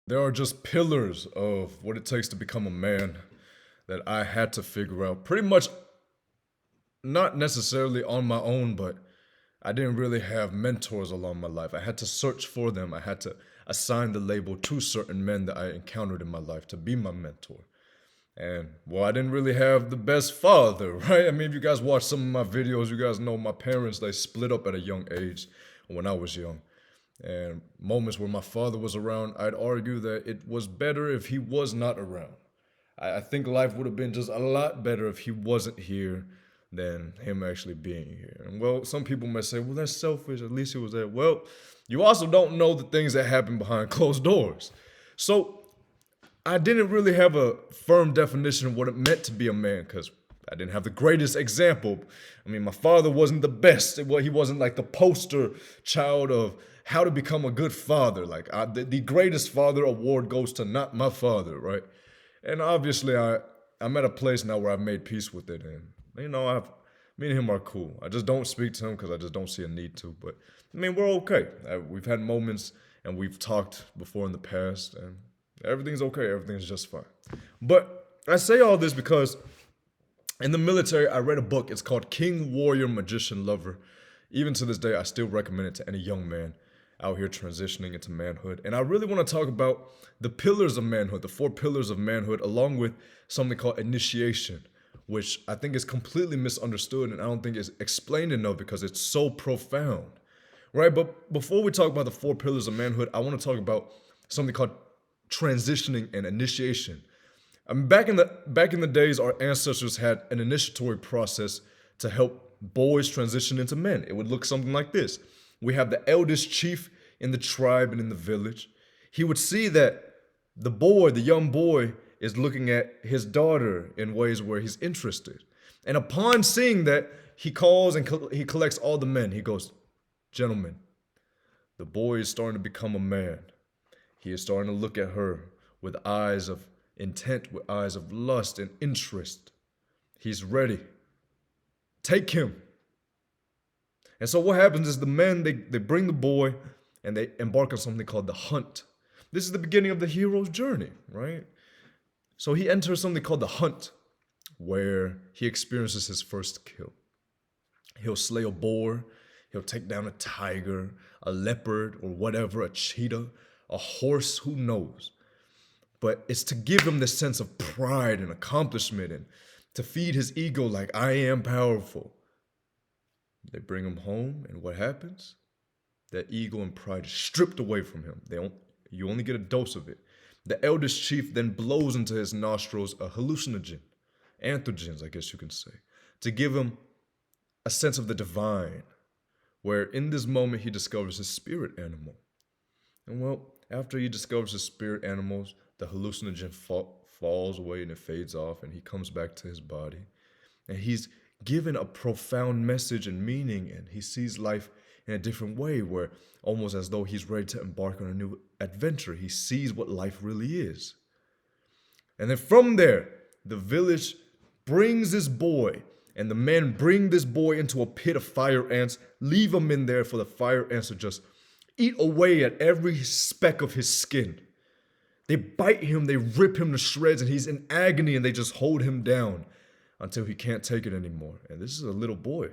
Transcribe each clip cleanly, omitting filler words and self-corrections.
There are just pillars of what it takes to become a man that I had to figure out pretty much not necessarily on my own, but I didn't really have mentors along my life. I had to search for them. I had to assign the label to certain men that I encountered in my life to be my mentor. And well, I didn't really have the best father, right? I mean, if you guys watch some of my videos, you guys know my parents, they split up at a young age when I was young. And moments where my father was around, I'd argue that it was better if he was not around. I think life would have been just a lot better if he wasn't here than him actually being here. And well, some people may say, well, that's selfish. At least he was there. Well, you also don't know the things that happen behind closed doors. So I didn't really have a firm definition of what it meant to be a man because I didn't have the greatest example. I mean, my father wasn't the best. He wasn't like the poster child of how to become a good father. The greatest father award goes to not my father, right? And obviously, I'm at a place now where I've made peace with it, and me and him are cool. I just don't speak to him because I just don't see a need to. But I mean, we're okay. We've had moments and we've talked before in the past, and everything's okay. Everything's just fine. But I say all this because in the military, I read a book. It's called King, Warrior, Magician, Lover. Even to this day, I still recommend it to any young man out here transitioning into manhood. And I really want to talk about the pillars of manhood, the four pillars of manhood, along with something called initiation, which I think is completely misunderstood and I don't think is explained enough because it's so profound. Right? But before we talk about the four pillars of manhood, I want to talk about something called transitioning and initiation. I mean, back in the days, our ancestors had an initiatory process to help boys transition into men. It would look something like this. We have the eldest chief in the tribe and in the village. He would see that the young boy, is looking at his daughter in ways where he's interested. And upon seeing that, he calls and he collects all the men. He goes, gentlemen, the boy is starting to become a man. He is starting to look at her with eyes of intent, with eyes of lust and interest. He's ready. Take him. And so what happens is the men, they bring the boy and they embark on something called the hunt. This is the beginning of the hero's journey, right? So he enters something called the hunt, where he experiences his first kill. He'll slay a boar, he'll take down a tiger, a leopard, or whatever, a cheetah, a horse, who knows. But it's to give him this sense of pride and accomplishment and to feed his ego like, I am powerful. They bring him home, and what happens? That ego and pride is stripped away from him. You only get a dose of it. The eldest chief then blows into his nostrils a hallucinogen, anthrogens, I guess you can say, to give him a sense of the divine, where in this moment he discovers his spirit animal. And well, after he discovers his spirit animals, the hallucinogen falls away and it fades off, and he comes back to his body. And he's given a profound message and meaning, and he sees life in a different way, where almost as though he's ready to embark on a new adventure. He sees what life really is. And then from there, the village brings this boy, and the men bring this boy into a pit of fire ants, leave him in there for the fire ants to just eat away at every speck of his skin. They bite him, they rip him to shreds, and he's in agony, and they just hold him down until he can't take it anymore. And this is a little boy,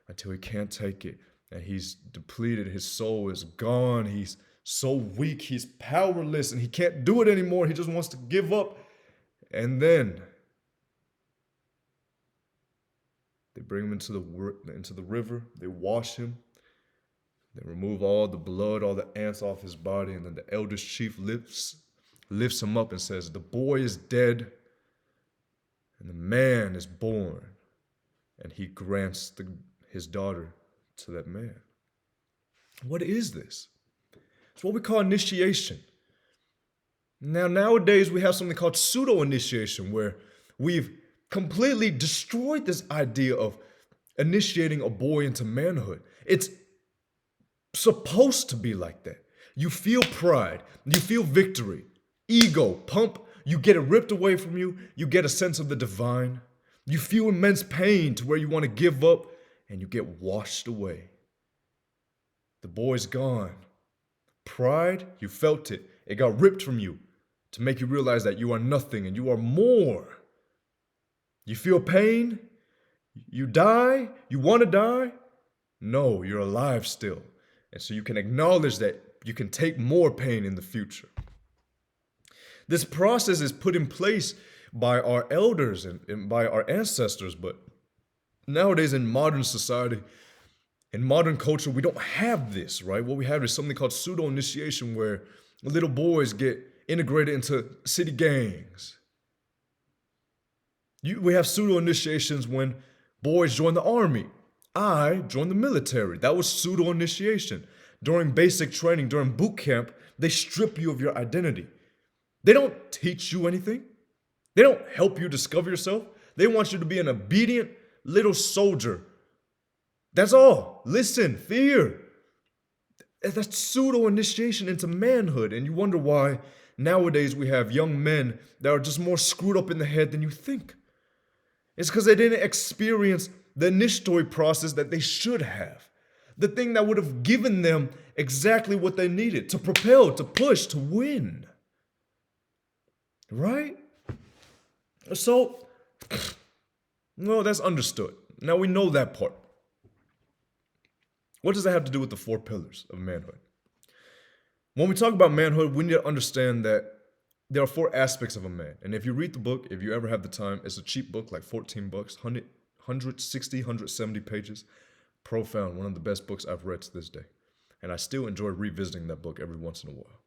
until he can't take it. And he's depleted, his soul is gone, he's so weak, he's powerless, and he can't do it anymore. He just wants to give up. And then they bring him into the river, they wash him, they remove all the blood, all the ants off his body, and then the eldest chief lifts him up and says, the boy is dead, and the man is born. And he grants his daughter to that man. What is this? It's what we call initiation. Now, nowadays, we have something called pseudo-initiation, where we've completely destroyed this idea of initiating a boy into manhood. It's supposed to be like that. You feel pride, you feel victory, ego, pump, you get it ripped away from you, you get a sense of the divine, you feel immense pain to where you want to give up, and you get washed away. The boy's gone. Pride, you felt it. It got ripped from you to make you realize that you are nothing and you are more. You feel pain? You die? You want to die? No, you're alive still. And so you can acknowledge that you can take more pain in the future. This process is put in place by our elders and by our ancestors, but nowadays in modern society, in modern culture, we don't have this, right? What we have is something called pseudo-initiation, where little boys get integrated into city gangs. We have pseudo-initiations when boys join the army. I joined the military. That was pseudo-initiation. During basic training, during boot camp, they strip you of your identity. They don't teach you anything. They don't help you discover yourself. They want you to be an obedient little soldier. That's all. Listen, fear. That's pseudo-initiation into manhood. And you wonder why nowadays we have young men that are just more screwed up in the head than you think. It's because they didn't experience the initiatory process that they should have. The thing that would have given them exactly what they needed to propel, to push, to win. Right? So, no, that's understood. Now we know that part. What does that have to do with the 4 pillars of manhood? When we talk about manhood, we need to understand that there are 4 aspects of a man. And if you read the book, if you ever have the time, it's a cheap book, like $14, 160, 170 pages. Profound, one of the best books I've read to this day. And I still enjoy revisiting that book every once in a while.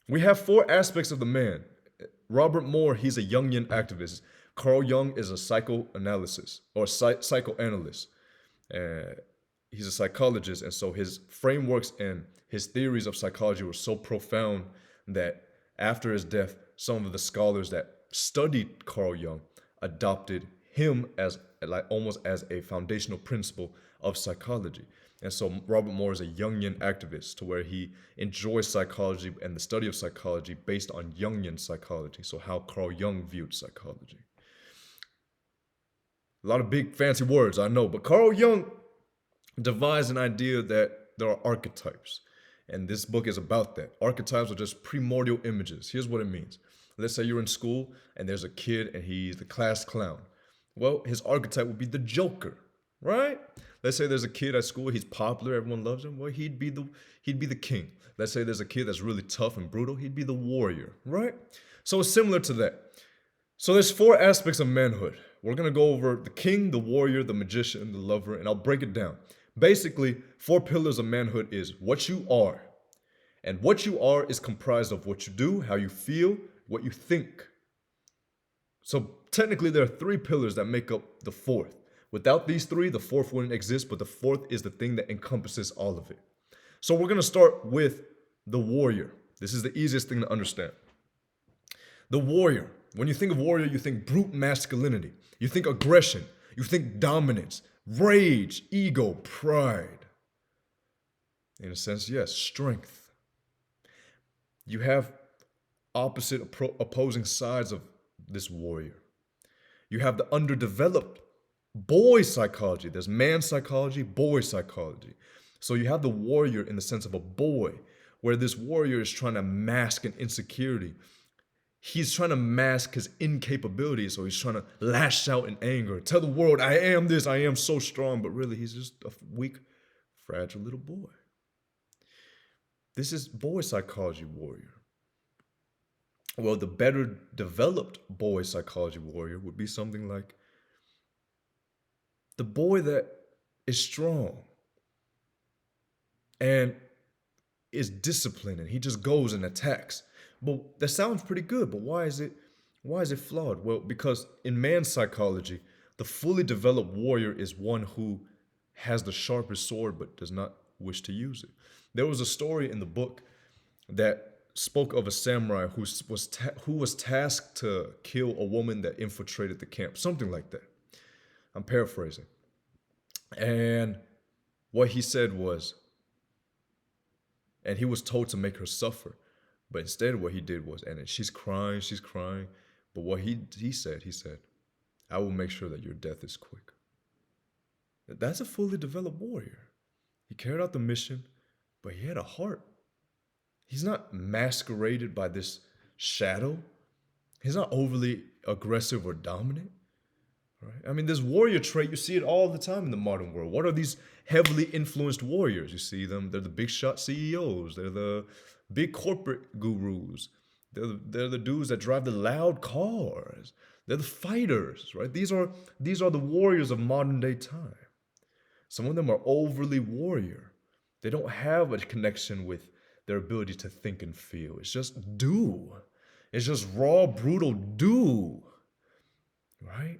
We have 4 aspects of the man. Robert Moore, he's a Jungian activist. Carl Jung is a psychoanalyst. He's a psychologist, and so his frameworks and his theories of psychology were so profound that after his death, some of the scholars that studied Carl Jung adopted him as almost as a foundational principle of psychology. And so Robert Moore is a Jungian activist, to where he enjoys psychology and the study of psychology based on Jungian psychology, so how Carl Jung viewed psychology. A lot of big fancy words, I know, but Carl Jung devised an idea that there are archetypes. And this book is about that. Archetypes are just primordial images. Here's what it means. Let's say you're in school and there's a kid and he's the class clown. Well, his archetype would be the Joker, right? Let's say there's a kid at school, he's popular, everyone loves him. Well, he'd be the king. Let's say there's a kid that's really tough and brutal, he'd be the warrior, right? So it's similar to that. So there's 4 aspects of manhood. We're going to go over the king, the warrior, the magician, the lover, and I'll break it down. Basically, 4 pillars of manhood is what you are. And what you are is comprised of what you do, how you feel, what you think. So technically, there are 3 pillars that make up the 4th. Without these 3, the 4th wouldn't exist, but the 4th is the thing that encompasses all of it. So we're going to start with the warrior. This is the easiest thing to understand. The warrior. When you think of warrior, you think brute masculinity. You think aggression. You think dominance, rage, ego, pride. In a sense, yes, strength. You have opposite opposing sides of this warrior. You have the underdeveloped boy psychology. There's man psychology, boy psychology. So you have the warrior in the sense of a boy, where this warrior is trying to mask an insecurity. He's trying to mask his incapability, so he's trying to lash out in anger. Tell the world, I am this, I am so strong, but really he's just a weak, fragile little boy. This is boy psychology warrior. Well, the better developed boy psychology warrior would be something like the boy that is strong and is disciplined and he just goes and attacks. But that sounds pretty good, but why is it flawed? Well, because in man's psychology, the fully developed warrior is one who has the sharpest sword but does not wish to use it. There was a story in the book that spoke of a samurai who was tasked to kill a woman that infiltrated the camp, something like that. I'm paraphrasing. And what he said was, and he was told to make her suffer. But instead what he did was, and she's crying. But what he said, I will make sure that your death is quick. That's a fully developed warrior. He carried out the mission, but he had a heart. he's not masqueraded by this shadow. He's not overly aggressive or dominant. Right? I mean, this warrior trait, you see it all the time in the modern world. What are these heavily influenced warriors? You see them, they're the big shot CEOs, they're the big corporate gurus, they're the dudes that drive the loud cars, they're the fighters, right? These are the warriors of modern day time. Some of them are overly warrior. They don't have a connection with their ability to think and feel. It's just do. It's just raw, brutal do. Right?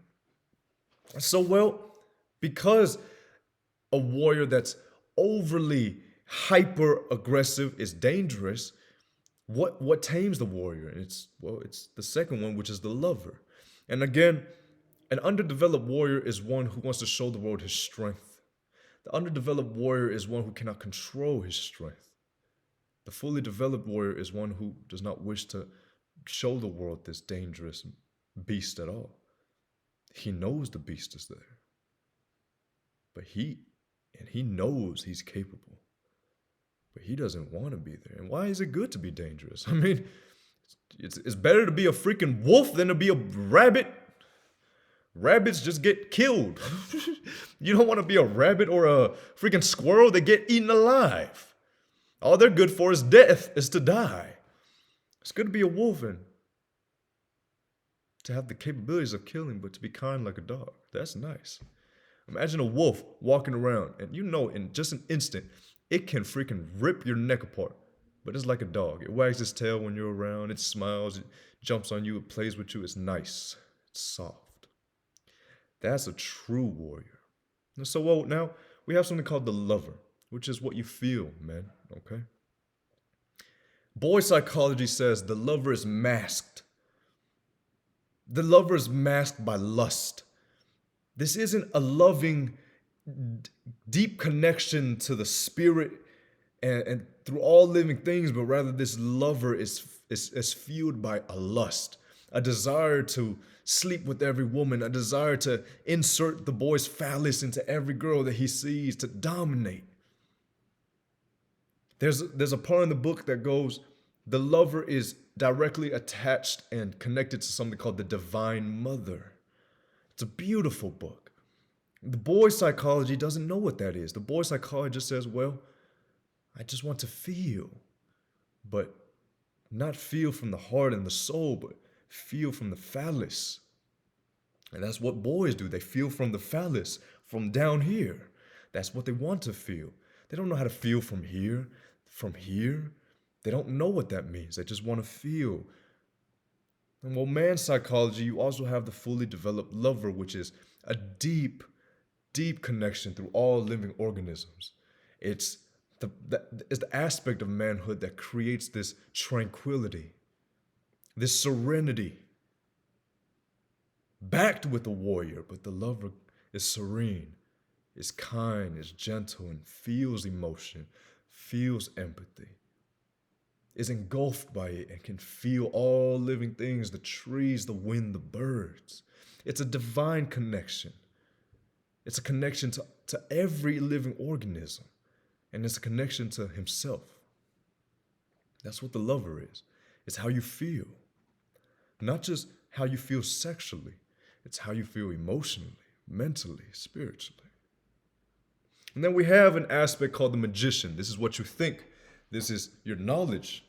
So, well, because a warrior that's overly hyper aggressive is dangerous, what tames the warrior? And it's the second one, which is the lover. And again, an underdeveloped warrior is one who wants to show the world his strength. The underdeveloped warrior is one who cannot control his strength. The fully developed warrior is one who does not wish to show the world this dangerous beast at all. He knows the beast is there. But he knows he's capable. But he doesn't want to be there. And why is it good to be dangerous? I mean, it's better to be a freaking wolf than to be a rabbit. Rabbits just get killed. You don't want to be a rabbit or a freaking squirrel. They get eaten alive. All they're good for is death, is to die. It's good to be a wolf and to have the capabilities of killing, but to be kind like a dog. That's nice. Imagine a wolf walking around, and you know in just an instant, it can freaking rip your neck apart. But it's like a dog. It wags its tail when you're around. It smiles. It jumps on you. It plays with you. It's nice. It's soft. That's a true warrior. And so, well, now we have something called the lover, which is what you feel, man. Okay? Boy psychology says the lover is masked. The lover is masked by lust. This isn't a loving, deep connection to the spirit and through all living things, but rather this lover is fueled by a lust, a desire to sleep with every woman, a desire to insert the boy's phallus into every girl that he sees, to dominate. There's a part in the book that goes, the lover is directly attached and connected to something called the Divine Mother. It's a beautiful book. The boy psychology doesn't know what that is. The boy psychologist says, well, I just want to feel, but not feel from the heart and the soul, but feel from the phallus. And that's what boys do. They feel from the phallus, from down here. That's what they want to feel. They don't know how to feel from here. They don't know what that means. They just want to feel. And well, man psychology, you also have the fully developed lover, which is a deep, deep connection through all living organisms. It's the aspect of manhood that creates this tranquility, this serenity, backed with a warrior, but the lover is serene, is kind, is gentle, and feels emotion, feels empathy, is engulfed by it, and can feel all living things, the trees, the wind, the birds. It's a divine connection. It's a connection to every living organism, and it's a connection to himself. That's what the lover is. It's how you feel. Not just how you feel sexually, it's how you feel emotionally, mentally, spiritually. And then we have an aspect called the magician. This is what you think. This is your knowledge.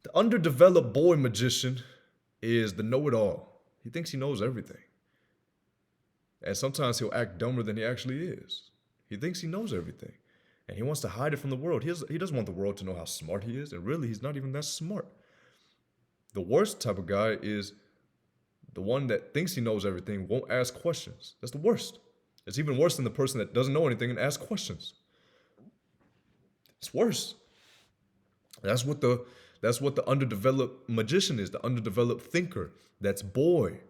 The underdeveloped boy magician is the know-it-all. He thinks he knows everything. And sometimes he'll act dumber than he actually is. He thinks he knows everything. And he wants to hide it from the world. He doesn't want the world to know how smart he is. And really, he's not even that smart. The worst type of guy is the one that thinks he knows everything, won't ask questions. That's the worst. It's even worse than the person that doesn't know anything and asks questions. It's worse. That's what the underdeveloped magician is, the underdeveloped thinker. That's boy.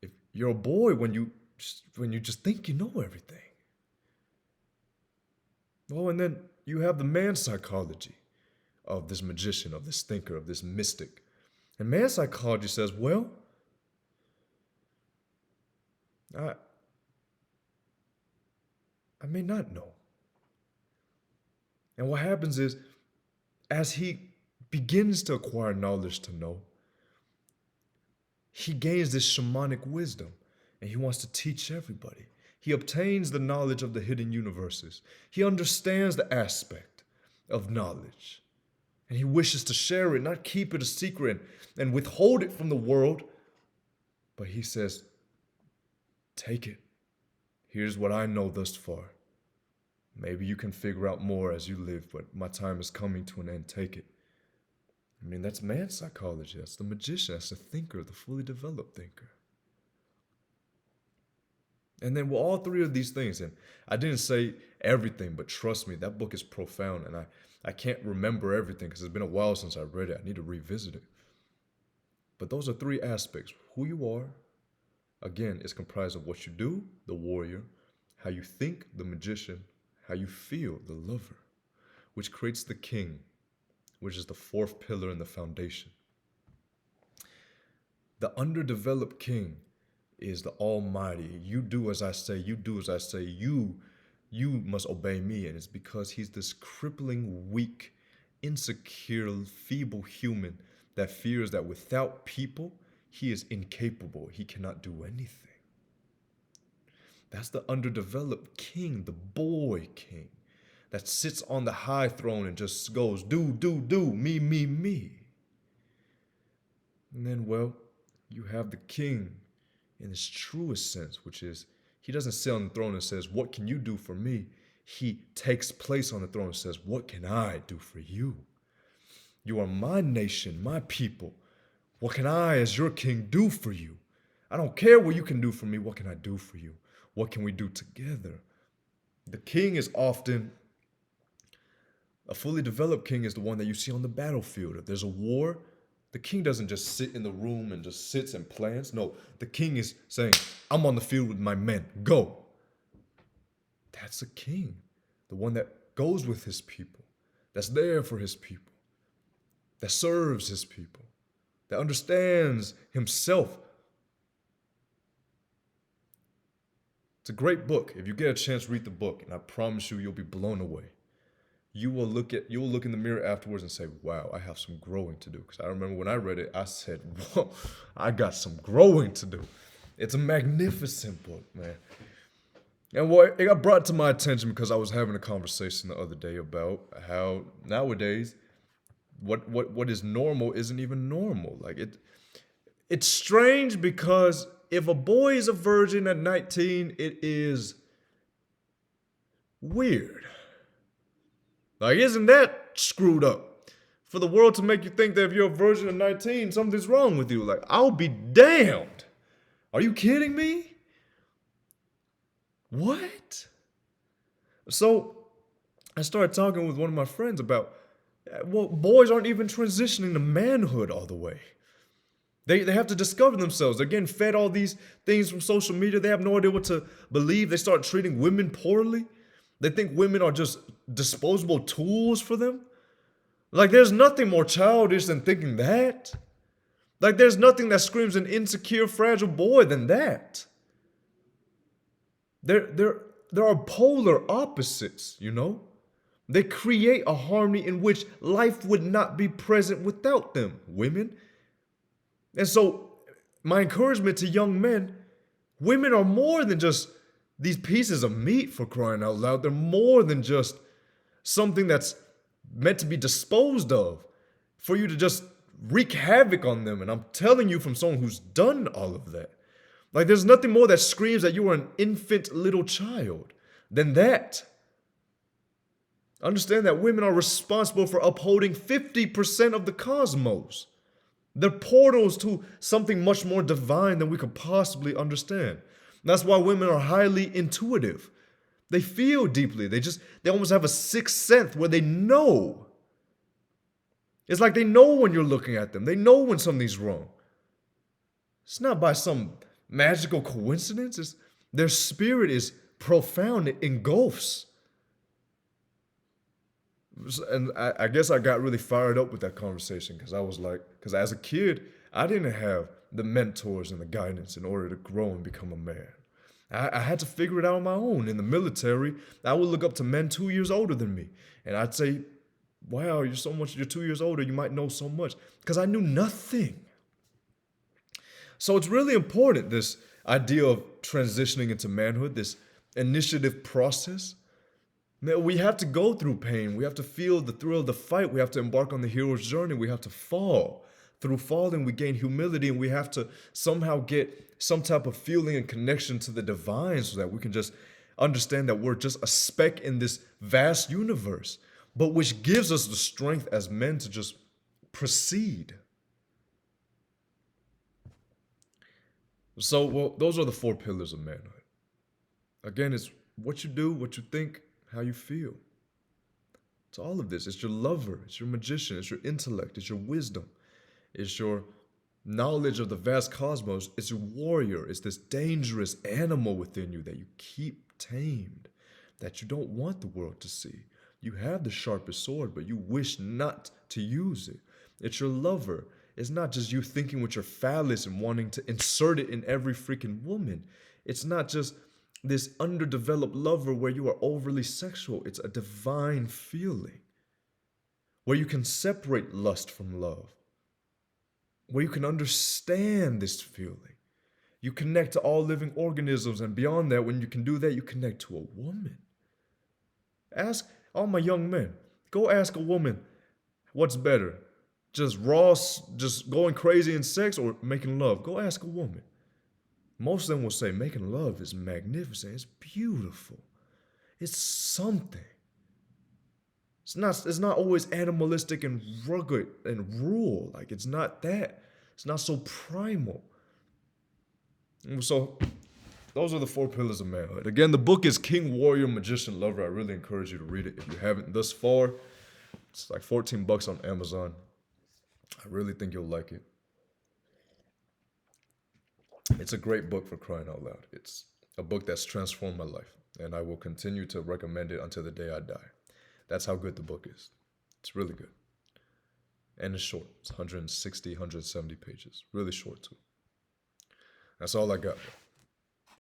If you're a boy when you just think you know everything. Oh, and then you have the man psychology of this magician, of this thinker, of this mystic. And man psychology says, well, I may not know. And what happens is as he begins to acquire knowledge to know, he gains this shamanic wisdom and he wants to teach everybody. He obtains the knowledge of the hidden universes. He understands the aspect of knowledge and he wishes to share it, not keep it a secret and withhold it from the world. But he says, take it. Here's what I know thus far. Maybe you can figure out more as you live, but my time is coming to an end. Take it. I mean, that's man psychology. That's the magician. That's the thinker, the fully developed thinker. And then with all three of these things, and I didn't say everything, but trust me, that book is profound, and I can't remember everything because it's been a while since I read it. I need to revisit it. But those are three aspects. Who you are, again, is comprised of what you do, the warrior, how you think, the magician, how you feel, the lover, which creates the king, which is the fourth pillar in the foundation. The underdeveloped king is the almighty. You do as I say, you do as I say, you must obey me. And it's because he's this crippling, weak, insecure, feeble human that fears that without people, he is incapable. He cannot do anything. That's the underdeveloped king, the boy king, that sits on the high throne and just goes, do, me, me. And then, well, you have the king in its truest sense, which is he doesn't sit on the throne and says, what can you do for me? He takes place on the throne and says, what can I do for you? You are my nation, my people. What can I, as your king, do for you? I don't care what you can do for me. What can I do for you? What can we do together? The king is often, a fully developed king is the one that you see on the battlefield. If there's a war, the king doesn't just sit in the room and just sits and plans. No, the king is saying, I'm on the field with my men. Go. That's a king. The one that goes with his people. That's there for his people. That serves his people. That understands himself. It's a great book. If you get a chance, read the book, and I promise you'll be blown away. You will look in the mirror afterwards and say, wow, I have some growing to do. Because I remember when I read it, I said, whoa, I got some growing to do. It's a magnificent book, man. And it got brought to my attention because I was having a conversation the other day about how nowadays what is normal isn't even normal. Like it's strange because if a boy is a virgin at 19, it is weird. Like, isn't that screwed up? For the world to make you think that if you're a virgin at 19, something's wrong with you. Like, I'll be damned. Are you kidding me? What? So I started talking with one of my friends about, well, boys aren't even transitioning to manhood all the way. They have to discover themselves. They're getting fed all these things from social media. They have no idea what to believe. They start treating women poorly. They think women are just disposable tools for them. Like, there's nothing more childish than thinking that. Like, there's nothing that screams an insecure, fragile boy than that. There are polar opposites, you know? They create a harmony in which life would not be present without them, women. And so, my encouragement to young men, women are more than just these pieces of meat, for crying out loud. They're more than just something that's meant to be disposed of for you to just wreak havoc on them. And I'm telling you from someone who's done all of that. Like, there's nothing more that screams that you are an infant little child than that. Understand that women are responsible for upholding 50% of the cosmos. They're portals to something much more divine than we could possibly understand. That's why women are highly intuitive. They feel deeply. They almost have a sixth sense where they know. It's like they know when you're looking at them. They know when something's wrong. It's not by some magical coincidence. Their spirit is profound. It engulfs. And I guess I got really fired up with that conversation because as a kid, I didn't have the mentors and the guidance in order to grow and become a man. I had to figure it out on my own. In the military, I would look up to men 2 years older than me. And I'd say, wow, you're 2 years older, you might know so much. Because I knew nothing. So it's really important, this idea of transitioning into manhood, this initiative process. Now, we have to go through pain. We have to feel the thrill of the fight. We have to embark on the hero's journey. We have to fall. Through falling, we gain humility, and we have to somehow get some type of feeling and connection to the divine so that we can just understand that we're just a speck in this vast universe, but which gives us the strength as men to just proceed. So, well, those are the 4 pillars of manhood. Again, it's what you do, what you think, how you feel. It's all of this. It's your lover, it's your magician, it's your intellect, it's your wisdom, it's your knowledge of the vast cosmos, it's your warrior, it's this dangerous animal within you that you keep tamed, that you don't want the world to see. You have the sharpest sword, but you wish not to use it. It's your lover. It's not just you thinking with your phallus and wanting to insert it in every freaking woman. It's not just this underdeveloped lover where you are overly sexual. It's a divine feeling where you can separate lust from love, where you can understand this feeling. You connect to all living organisms, and beyond that, when you can do that, you connect to a woman. Ask all my young men, go ask a woman, what's better? Just just going crazy in sex or making love? Go ask a woman. Most of them will say making love is magnificent. It's beautiful. It's something. It's not always animalistic and rugged and rural. Like, it's not that. It's not so primal. And so those are the 4 pillars of manhood. Again, the book is King, Warrior, Magician, Lover. I really encourage you to read it if you haven't thus far. It's like $14 on Amazon. I really think you'll like it. It's a great book, for crying out loud. It's a book that's transformed my life, and I will continue to recommend it until the day I die. That's how good the book is. It's really good. And it's short. It's 160, 170 pages. Really short, too. That's all I got.